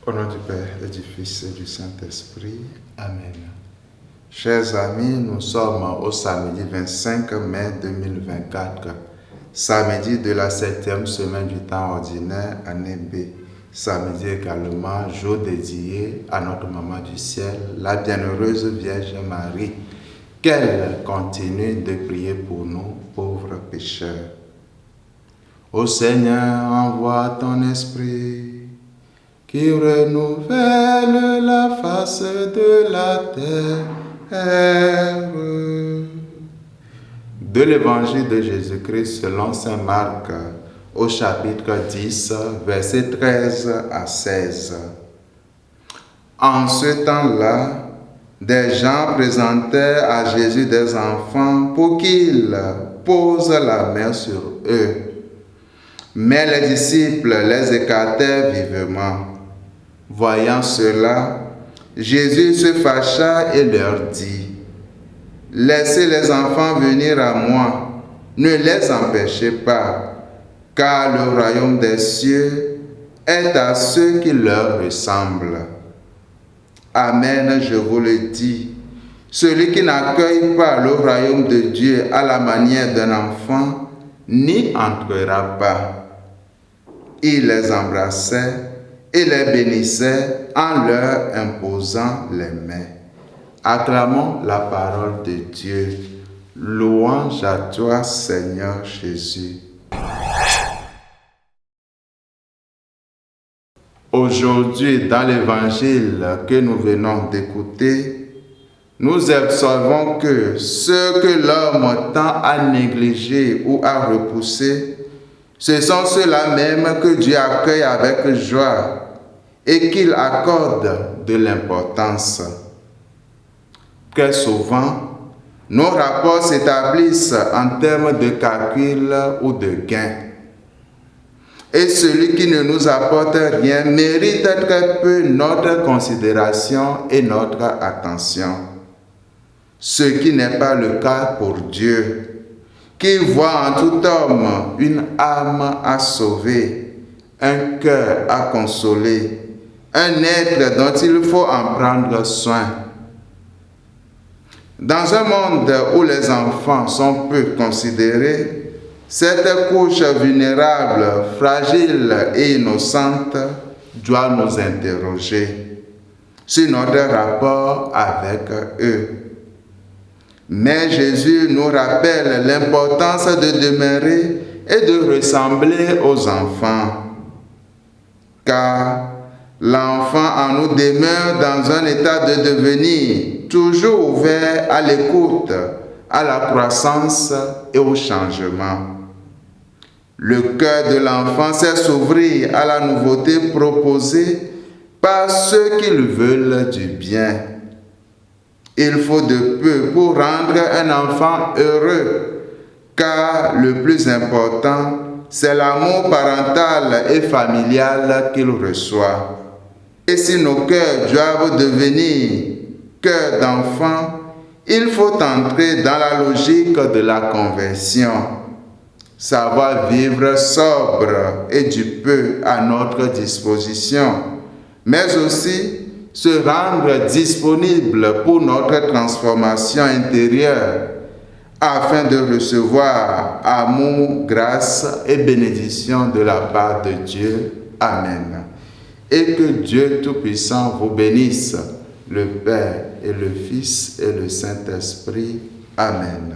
Au nom du Père et du Fils et du Saint-Esprit. Amen. Chers amis, nous sommes au samedi 25 mai 2024, samedi de la 7e semaine du temps ordinaire, année B. Samedi également, jour dédié à notre Maman du Ciel, la Bienheureuse Vierge Marie. Qu'elle continue de prier pour nous, pauvres pécheurs. Ô Seigneur, envoie ton Esprit qui renouvelle la face de la terre. De l'Évangile de Jésus-Christ selon saint Marc, au chapitre 10, versets 13 à 16. En ce temps-là, des gens présentaient à Jésus des enfants pour qu'il pose la main sur eux. Mais les disciples les écartaient vivement. Voyant cela, Jésus se fâcha et leur dit: « Laissez les enfants venir à moi, ne les empêchez pas, car le royaume des cieux est à ceux qui leur ressemblent. Amen, je vous le dis, celui qui n'accueille pas le royaume de Dieu à la manière d'un enfant n'y entrera pas. » Il les embrassait et les bénissait en leur imposant les mains. Acclamons la parole de Dieu. Louange à toi, Seigneur Jésus. Aujourd'hui, dans l'évangile que nous venons d'écouter, nous observons que ce que l'homme tend à négliger ou à repousser, ce sont ceux-là même que Dieu accueille avec joie et qu'il accorde de l'importance. Très souvent, nos rapports s'établissent en termes de calcul ou de gain. Et celui qui ne nous apporte rien mérite très peu notre considération et notre attention. Ce qui n'est pas le cas pour Dieu, qui voit en tout homme une âme à sauver, un cœur à consoler, un être dont il faut en prendre soin. Dans un monde où les enfants sont peu considérés, cette couche vulnérable, fragile et innocente doit nous interroger sur notre rapport avec eux. Mais Jésus nous rappelle l'importance de demeurer et de ressembler aux enfants. Car l'enfant en nous demeure dans un état de devenir toujours ouvert à l'écoute, à la croissance et au changement. Le cœur de l'enfant sait s'ouvrir à la nouveauté proposée par ceux qui lui veulent du bien. Il faut de peu pour rendre un enfant heureux, car le plus important, c'est l'amour parental et familial qu'il reçoit. Et si nos cœurs doivent devenir cœurs d'enfants, il faut entrer dans la logique de la conversion. Savoir vivre sobre et du peu à notre disposition, mais aussi se rendre disponible pour notre transformation intérieure afin de recevoir amour, grâce et bénédiction de la part de Dieu. Amen. Et que Dieu Tout-Puissant vous bénisse, le Père et le Fils et le Saint-Esprit. Amen.